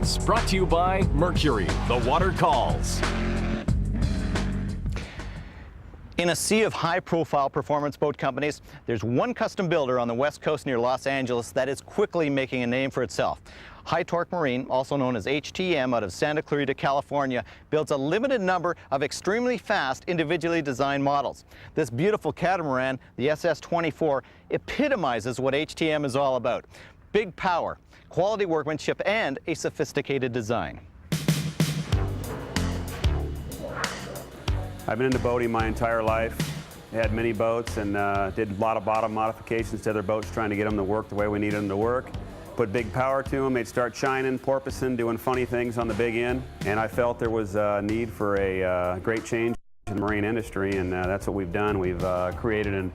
Boats, brought to you by Mercury, the water calls. In a sea of high-profile performance boat companies, there's one custom builder on the west coast near Los Angeles that is quickly making a name for itself. High Torque Marine, also known as HTM, out of Santa Clarita, California, builds a limited number of extremely fast, individually designed models. This beautiful catamaran, the SS-24, epitomizes what HTM is all about: big power, quality workmanship, and a sophisticated design. I've been into boating my entire life. Had many boats and did a lot of bottom modifications to other boats, trying to get them to work the way we needed them to work. Put big power to them, they'd start shining, porpoising, doing funny things on the big end. And I felt there was a need for a great change in the marine industry, and that's what we've done. We've created an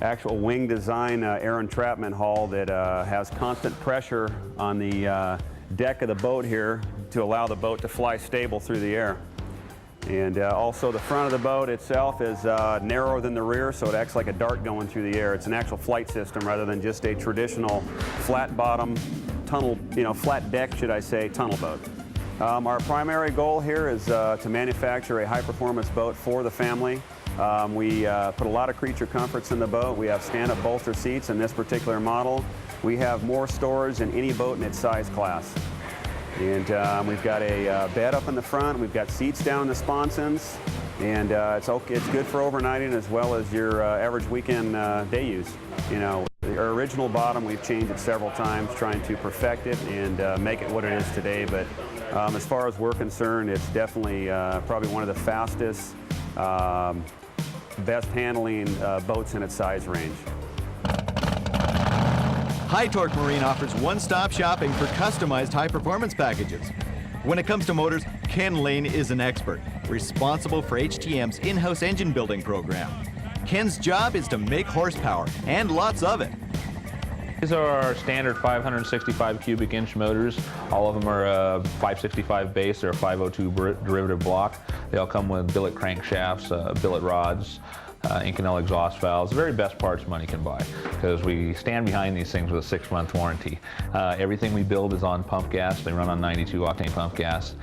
actual wing design air entrapment hull that has constant pressure on the deck of the boat here to allow the boat to fly stable through the air. And also the front of the boat itself is narrower than the rear, so it acts like a dart going through the air. It's an actual flight system rather than just a traditional flat bottom tunnel, flat deck, should I say, tunnel boat. Our primary goal here is to manufacture a high-performance boat for the family. We put a lot of creature comforts in the boat. We have stand-up bolster seats in this particular model. We have more storage than any boat in its size class. And we've got a bed up in the front. We've got seats down in the sponsons, and it's good for overnighting as well as your average weekend day use. Our original bottom, we've changed it several times, trying to perfect it and make it what it is today. But as far as we're concerned, it's definitely probably one of the fastest, best handling boats in its size range. High Torque Marine offers one-stop shopping for customized high-performance packages. When it comes to motors, Ken Lane is an expert, responsible for HTM's in-house engine building program. Ken's job is to make horsepower, and lots of it. These are our standard 565 cubic inch motors. All of them are 565 base or 502 derivative block. They all come with billet crankshafts, billet rods, Inconel exhaust valves, the very best parts money can buy, because we stand behind these things with a 6-month warranty. Everything we build is on pump gas. They run on 92 octane pump gas.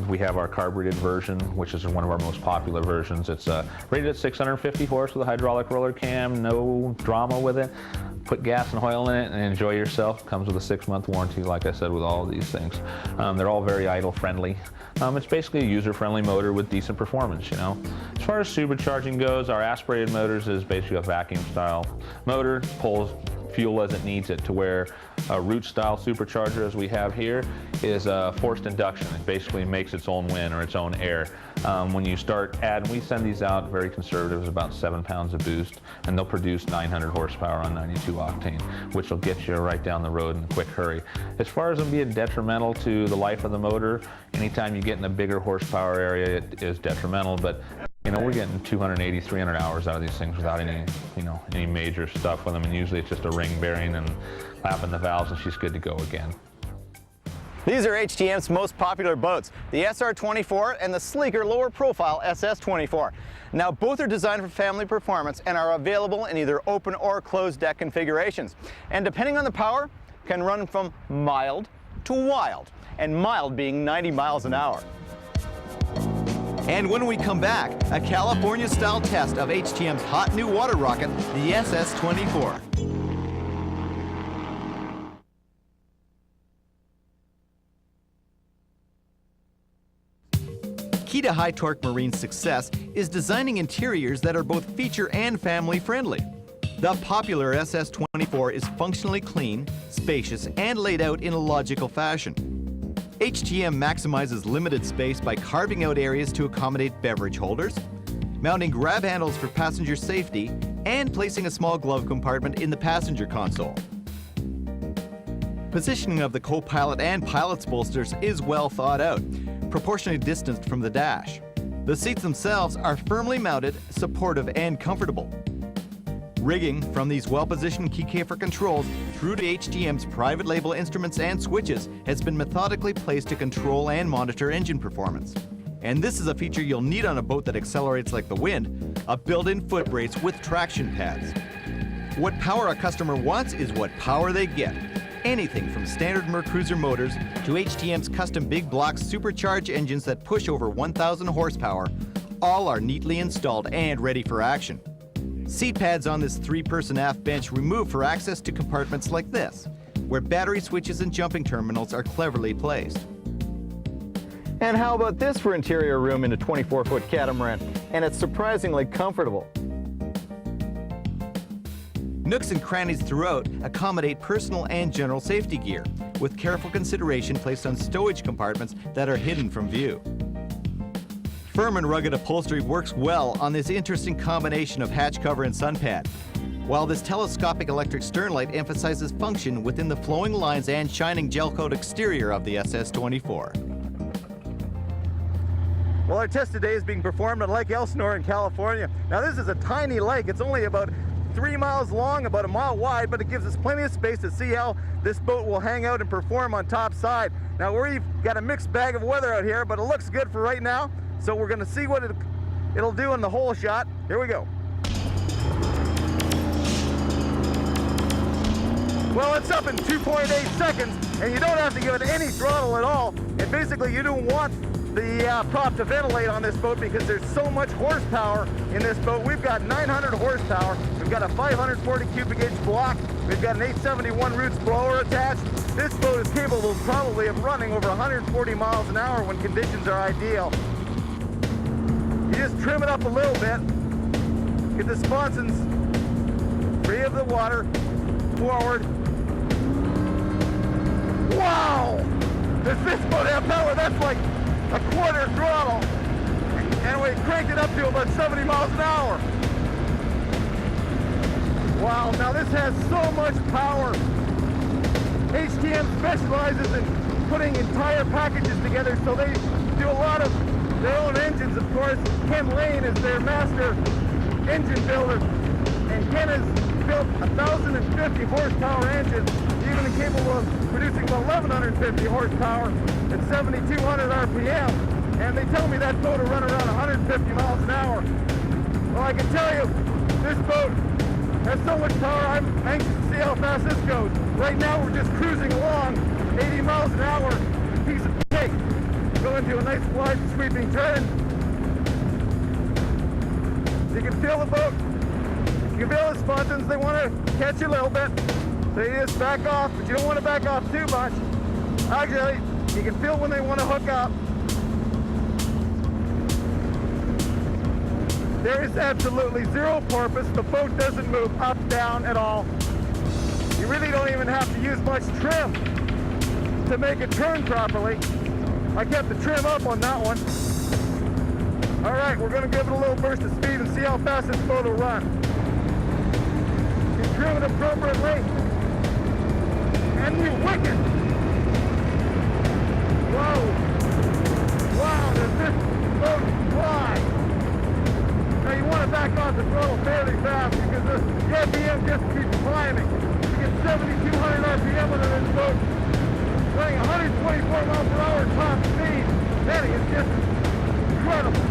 We have our carbureted version, which is one of our most popular versions. It's rated at 650 horse with a hydraulic roller cam, no drama with it. Put gas and oil in it and enjoy yourself. Comes with a 6-month warranty, like I said, with all of these things. They're all very idle friendly. It's basically a user-friendly motor with decent performance, As far as supercharging goes, our aspirated motors is basically a vacuum-style motor, pulls fuel as it needs it, to where a root-style supercharger, as we have here, is forced induction. It basically makes its own wind or its own air. When you start adding, we send these out very conservative, about 7 pounds of boost, and they'll produce 900 horsepower on 92 octane, which will get you right down the road in a quick hurry. As far as them being detrimental to the life of the motor, anytime you get in a bigger horsepower area, it is detrimental, but we're getting 280, 300 hours out of these things without any, any major stuff with them, and usually it's just a ring bearing and lapping the valves and she's good to go again. These are HTM's most popular boats, the SR-24 and the sleeker, lower profile SS-24. Now, both are designed for family performance and are available in either open or closed deck configurations. And depending on the power, can run from mild to wild, and mild being 90 miles an hour. And when we come back, a California-style test of HTM's hot new water rocket, the SS-24. Key to High Torque Marine's success is designing interiors that are both feature and family friendly. The popular SS-24 is functionally clean, spacious, and laid out in a logical fashion. HTM maximizes limited space by carving out areas to accommodate beverage holders, mounting grab handles for passenger safety, and placing a small glove compartment in the passenger console. Positioning of the co-pilot and pilot's bolsters is well thought out, proportionally distanced from the dash. The seats themselves are firmly mounted, supportive, and comfortable. Rigging from these well-positioned key cafer controls through to HTM's private label instruments and switches has been methodically placed to control and monitor engine performance. And this is a feature you'll need on a boat that accelerates like the wind, a built-in foot brace with traction pads. What power a customer wants is what power they get. anything from standard MerCruiser motors to HTM's custom big block supercharged engines that push over 1,000 horsepower, all are neatly installed and ready for action. Seat pads on this 3-person aft bench remove for access to compartments like this, where battery switches and jumping terminals are cleverly placed. And how about this for interior room in a 24-foot catamaran? And it's surprisingly comfortable. Nooks and crannies throughout accommodate personal and general safety gear, with careful consideration placed on stowage compartments that are hidden from view. Firm and rugged upholstery works well on this interesting combination of hatch cover and sun pad, while this telescopic electric stern light emphasizes function within the flowing lines and shining gel coat exterior of the SS24. Well, our test today is being performed on Lake Elsinore in California. Now, this is a tiny lake. It's only about 3 miles long, about 1 mile wide, but it gives us plenty of space to see how this boat will hang out and perform on top side. Now, we've got a mixed bag of weather out here, but it looks good for right now. So we're going to see what it'll do in the whole shot. Here we go. Well, it's up in 2.8 seconds, and you don't have to give it any throttle at all. And basically, you don't want the prop to ventilate on this boat because there's so much horsepower in this boat. We've got 900 horsepower. We've got a 540 cubic inch block. We've got an 871 Roots blower attached. This boat is capable probably of running over 140 miles an hour when conditions are ideal. You just trim it up a little bit, get the sponsons free of the water, forward. Wow! Does this boat have power? That's like a quarter throttle. And we cranked it up to about 70 miles an hour. Wow, now this has so much power. HTM specializes in putting entire packages together, so they do a lot of their own engines, of course. Ken Lane is their master engine builder, and Ken has built 1,050 horsepower engines, even capable of producing 1,150 horsepower at 7,200 RPM. And they tell me that boat will run around 150 miles an hour. Well, I can tell you, this boat has so much power, I'm anxious to see how fast this goes. Right now, we're just cruising along, 80 miles an hour, piece of cake. Go into a nice wide sweeping turn. So you can feel the boat. You can feel the sponsons. They want to catch you a little bit. So you just back off, but you don't want to back off too much. Actually, you can feel when they want to hook up. There is absolutely zero porpoise. The boat doesn't move up, down at all. You really don't even have to use much trim to make it turn properly. I kept the trim up on that one. All right, we're going to give it a little burst of speed and see how fast this boat will run. You trim it appropriately. And you wick it. Whoa. Wow, does this boat fly? Now you want to back off the throttle fairly fast because the RPM just keeps climbing. You get 7,200 RPM under this boat, running 124 miles per hour top speed. That is just incredible.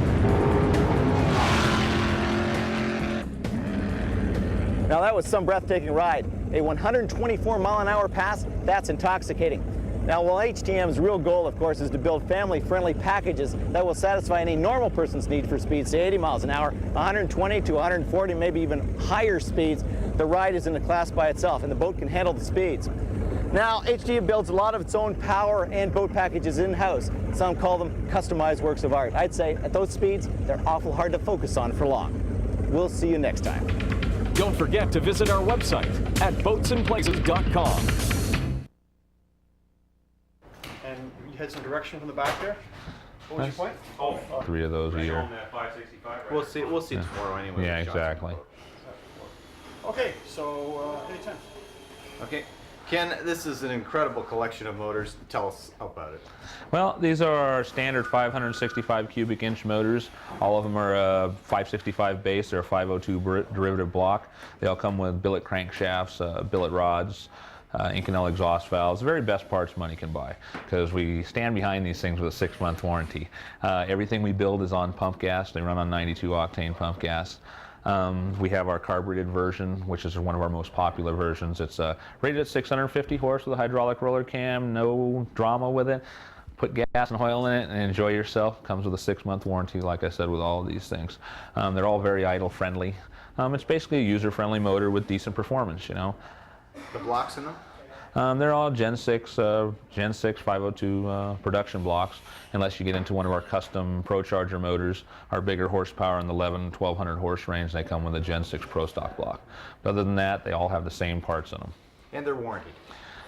Now that was some breathtaking ride. A 124 mile an hour pass, that's intoxicating. Now, while HTM's real goal, of course, is to build family-friendly packages that will satisfy any normal person's need for speeds to 80 miles an hour, 120 to 140, maybe even higher speeds, the ride is in a class by itself, and the boat can handle the speeds. Now, HTM builds a lot of its own power and boat packages in-house. Some call them customized works of art. I'd say at those speeds, they're awful hard to focus on for long. We'll see you next time. Don't forget to visit our website at boatsandplaces.com. And you had some direction from the back there? What was your point? Oh, 3 of those a year. we'll see tomorrow anyway. Yeah, exactly. Okay, so anytime. Okay. Ken, this is an incredible collection of motors. Tell us about it. Well, these are our standard 565 cubic inch motors. All of them are 565 base. They're a 502 derivative block. They all come with billet crankshafts, billet rods, Inconel exhaust valves, the very best parts money can buy, because we stand behind these things with a 6-month warranty. Everything we build is on pump gas. They run on 92 octane pump gas. We have our carbureted version, which is one of our most popular versions. It's rated at 650 horse with a hydraulic roller cam, no drama with it. Put gas and oil in it and enjoy yourself. Comes with a 6-month warranty, like I said, with all of these things. They're all very idle friendly. It's basically a user-friendly motor with decent performance, you know. The blocks in them? They're all Gen 6 502 production blocks, unless you get into one of our custom ProCharger motors, our bigger horsepower in the 1200 horse range. They come with a Gen 6 Pro Stock block. But other than that, they all have the same parts in them. And they're warranted.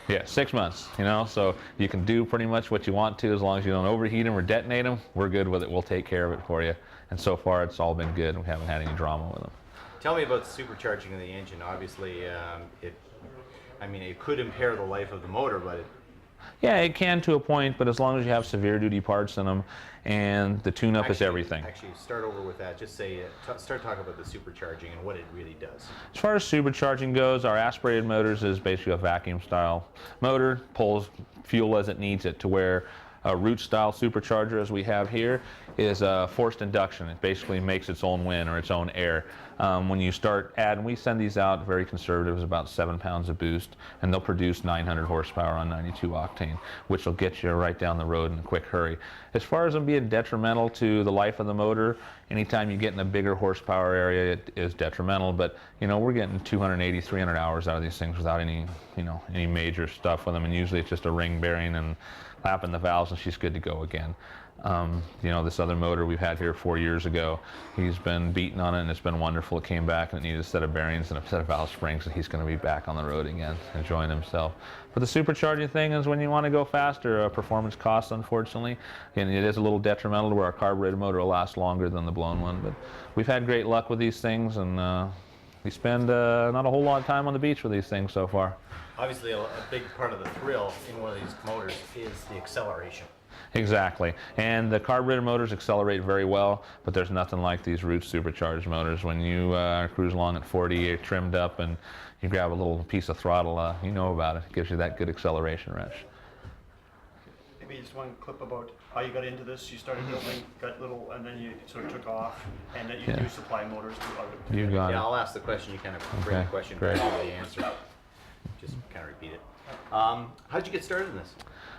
Yeah, 6 months, you know, so you can do pretty much what you want to as long as you don't overheat them or detonate them. We're good with it. We'll take care of it for you. And so far, it's all been good. We haven't had any drama with them. Tell me about the supercharging of the engine. Obviously, it could impair the life of the motor, but yeah, it can to a point, but as long as you have severe duty parts in them, and the tune-up is everything. Actually, start over with that. Just say, start talking about the supercharging and what it really does. As far as supercharging goes, our aspirated motors is basically a vacuum-style motor, pulls fuel as it needs it, to where a root-style supercharger, as we have here, is forced induction. It basically makes its own wind or its own air. When you start adding, we send these out very conservative, it's about 7 pounds of boost, and they'll produce 900 horsepower on 92 octane, which will get you right down the road in a quick hurry. As far as them being detrimental to the life of the motor, anytime you get in a bigger horsepower area, it is detrimental. But you know, we're getting 280, 300 hours out of these things without any major stuff with them, and usually it's just a ring bearing and lapping the valves, and she's good to go again. This other motor we've had here 4 years ago, he's been beaten on it and it's been wonderful. It came back and it needed a set of bearings and a set of valve springs, and he's going to be back on the road again, enjoying himself. But the supercharging thing is when you want to go faster, performance costs, unfortunately, and it is a little detrimental to where our carbureted motor will last longer than the blown one. But we've had great luck with these things, and we spend not a whole lot of time on the beach with these things so far. Obviously, a big part of the thrill in one of these motors is the acceleration. Exactly, and the carburetor motors accelerate very well, but there's nothing like these Roots supercharged motors. When you cruise along at 40, you're trimmed up, and you grab a little piece of throttle, you know about it. It gives you that good acceleration rush. Maybe just one clip about how you got into this. You started building, got little, and then you sort of took off, and then you do supply motors to other. You got it. Yeah, I'll ask the question. You kind of bring the question back to the answer. Just kind of repeat it. How'd you get started in this?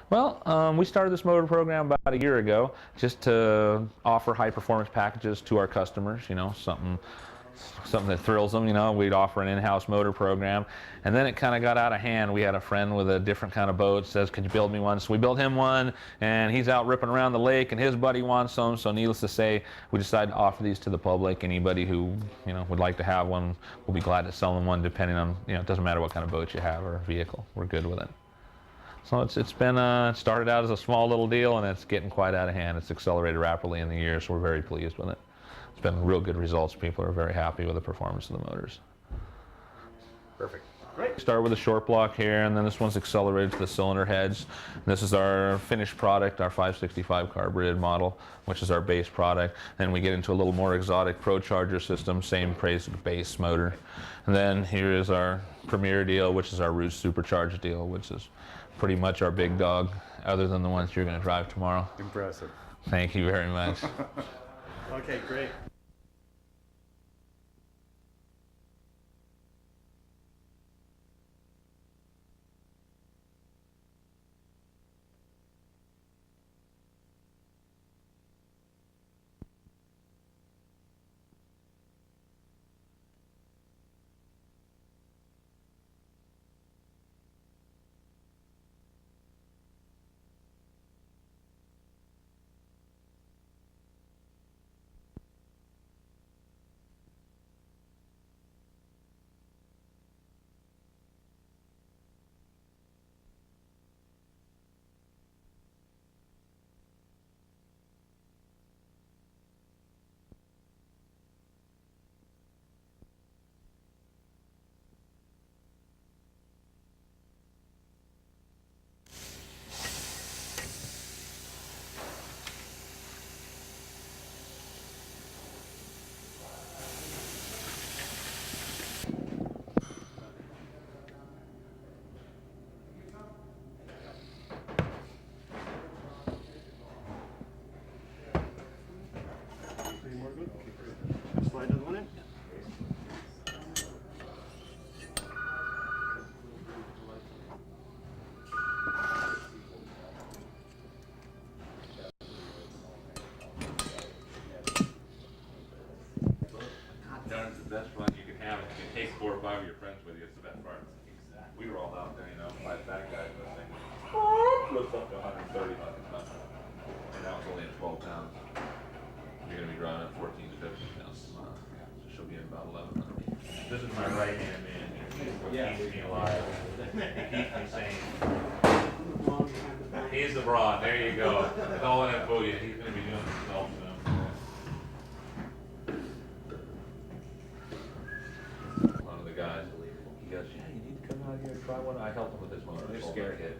Well, we started this motor program about a year ago just to offer high performance packages to our customers, you know, something that thrills them, you know. We'd offer an in-house motor program, and then it kind of got out of hand. We had a friend with a different kind of boat, says, could you build me one? So we built him one, and he's out ripping around the lake, and his buddy wants some. So needless to say, we decided to offer these to the public. Anybody who, you know, would like to have one, we'll be glad to sell them one, depending on, you know, it doesn't matter what kind of boat you have or vehicle. We're good with it. So it's been started out as a small little deal, and it's getting quite out of hand. It's accelerated rapidly in the year, so we're very pleased with it. It's been real good results. People are very happy with the performance of the motors. Perfect. Great. Start with a short block here, and then this one's accelerated to the cylinder heads. This is our finished product, our 565 carbureted model, which is our base product. Then we get into a little more exotic ProCharger system, same base motor. And then here is our premier deal, which is our Roots supercharged deal, which is pretty much our big dog, other than the ones you're going to drive tomorrow. Impressive. Thank you very much. Okay, great. about 1100. This is my right-hand man. What keeps me alive. He keeps me sane. He's the brawn. There you go. Don't let him fool you. He's going to be doing himself soon. One of the guys, he goes, yeah, you need to come out here and try one. I helped him with this one. They're scared kid.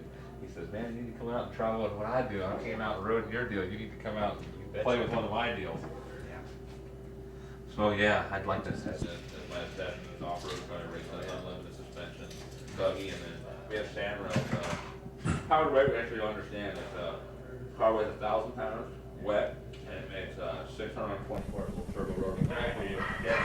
He says, man, you need to come out and try one. What I do, I came out and ruined your deal. You need to come out and play with one of my deals. So yeah, I'd like to set that as my session is off-road car racing, unlimited suspension, buggy, and then we have sand rails. Powered weight, we actually understand that car weighs 1,000 pounds wet, and it makes 624 turbo rotor. Actually, you get